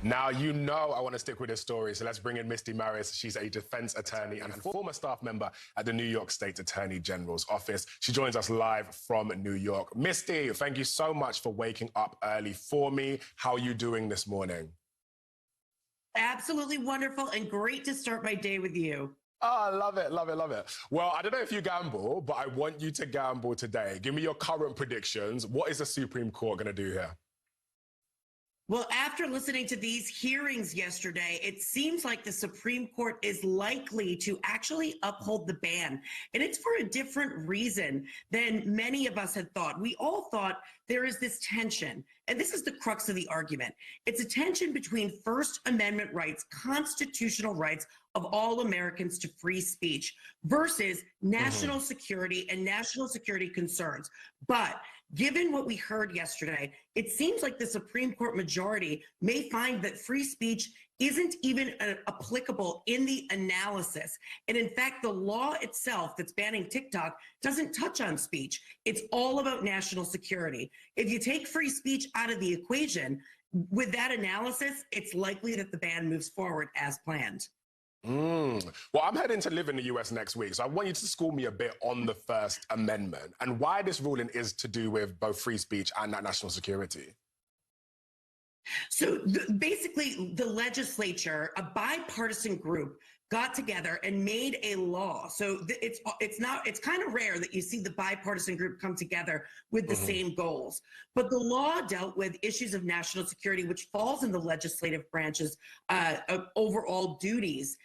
Now, you know I want to stick with this story, so let's bring in Misty Marris. She's a defense attorney and former staff member at the New York State Attorney General's office. She joins us live from New York. Misty, thank you so much for waking up early for me. How are you doing this morning? Absolutely wonderful and great to start my day with you. Oh, I love it, love it, love it. Well, I don't know if you gamble, but I want you to gamble today. Give me your current predictions. What is the Supreme Court going to do here? Well, after listening to these hearings yesterday, it seems like the Supreme Court is likely to actually uphold the ban. And it's for a different reason than many of us had thought. We all thought there is this tension, and this is the crux of the argument. It's a tension between First Amendment rights, constitutional rights of all Americans to free speech versus national security and national security concerns. But given what we heard yesterday, it seems like the Supreme Court majority may find that free speech isn't even applicable in the analysis. And in fact, the law itself that's banning TikTok doesn't touch on speech. It's all about national security. If you take free speech out of the equation, with that analysis, it's likely that the ban moves forward as planned. Well, I'm heading to live in the US next week, so I want you to school me a bit on the First Amendment and why this ruling is to do with both free speech and that national security. So basically, the legislature, a bipartisan group, got together and made a law. So it's kind of rare that you see the bipartisan group come together with the same goals. But the law dealt with issues of national security, which falls in the legislative branch's overall duties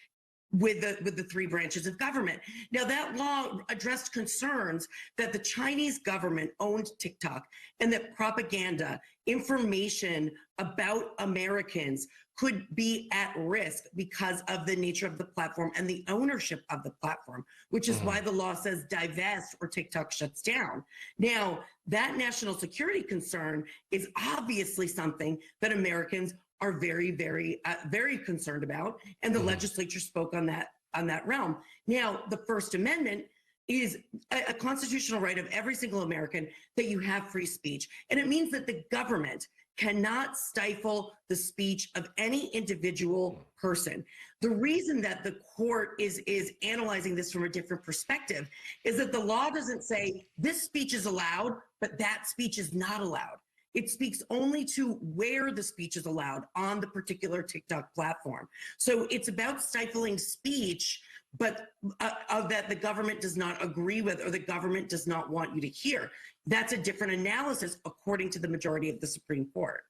with the three branches of government. Now, that law addressed concerns that the Chinese government owned TikTok and that propaganda, information about Americans could be at risk because of the nature of the platform and the ownership of the platform, which is why the law says divest or TikTok shuts down. Now, that national security concern is obviously something that Americans are very, very concerned about, and the legislature spoke on that realm. Now, the First Amendment is a constitutional right of every single American that you have free speech, and it means that the government cannot stifle the speech of any individual person. The reason that the court is analyzing this from a different perspective is that the law doesn't say this speech is allowed, but that speech is not allowed. It speaks only to where the speech is allowed on the particular TikTok platform. So it's about stifling speech, but that the government does not agree with or the government does not want you to hear. That's a different analysis according to the majority of the Supreme Court.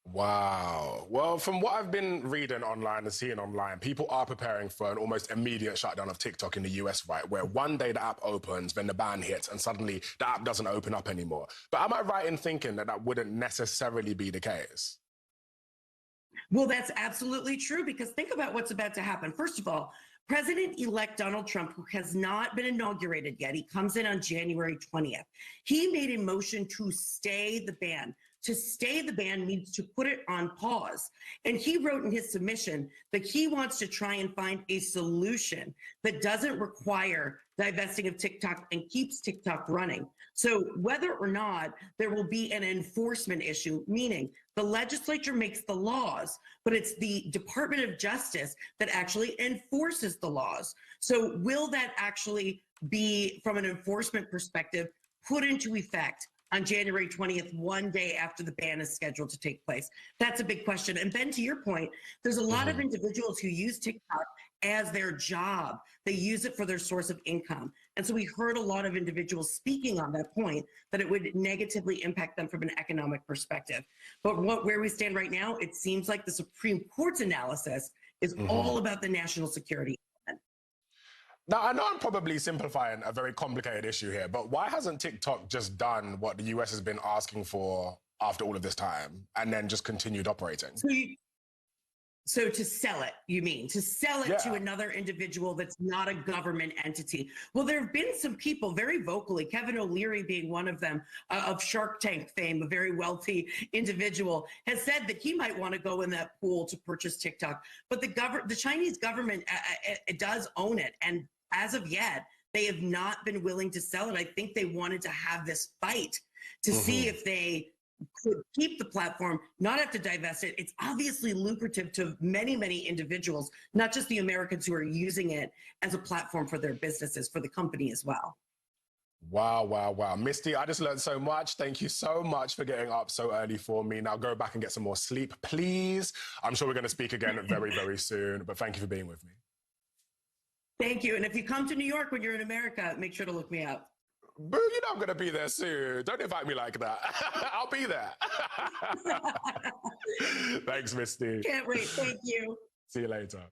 Wow. Well, from what I've been reading online and seeing online, people are preparing for an almost immediate shutdown of TikTok in the US, right? Where one day the app opens, then the ban hits, and suddenly the app doesn't open up anymore. But am I right in thinking that that wouldn't necessarily be the case? Well, that's absolutely true, because think about what's about to happen. First of all, President-elect Donald Trump, who has not been inaugurated yet, he comes in on January 20th. He made a motion to stay the ban. To stay the ban means to put it on pause. And he wrote in his submission that he wants to try and find a solution that doesn't require divesting of TikTok and keeps TikTok running. So whether or not there will be an enforcement issue, meaning the legislature makes the laws, but it's the Department of Justice that actually enforces the laws. So will that actually be, from an enforcement perspective, put into effect on January 20th, one day after the ban is scheduled to take place? That's a big question. And Ben, to your point, there's a lot of individuals who use TikTok as their job. They use it for their source of income. And so we heard a lot of individuals speaking on that point, that it would negatively impact them from an economic perspective. But where we stand right now, it seems like the Supreme Court's analysis is all about the national security. Now, I know I'm probably simplifying a very complicated issue here, but why hasn't TikTok just done what the US has been asking for after all of this time and then just continued operating? So to sell it, you mean? To sell it to another individual that's not a government entity. Well, there have been some people very vocally, Kevin O'Leary being one of them, of Shark Tank fame, a very wealthy individual, has said that he might want to go in that pool to purchase TikTok. But the Chinese government does own it. And as of yet, they have not been willing to sell it. I think they wanted to have this fight to see if they could keep the platform, not have to divest it. It's obviously lucrative to many, many individuals, not just the Americans who are using it as a platform for their businesses, for the company as well. Wow, wow, wow. Misty, I just learned so much. Thank you so much for getting up so early for me. Now go back and get some more sleep, please. I'm sure we're going to speak again very, very soon, but thank you for being with me. Thank you. And if you come to New York when you're in America, make sure to look me up. Boo, you know I'm going to be there soon. Don't invite me like that. I'll be there. Thanks, Misty. Can't wait. Thank you. See you later.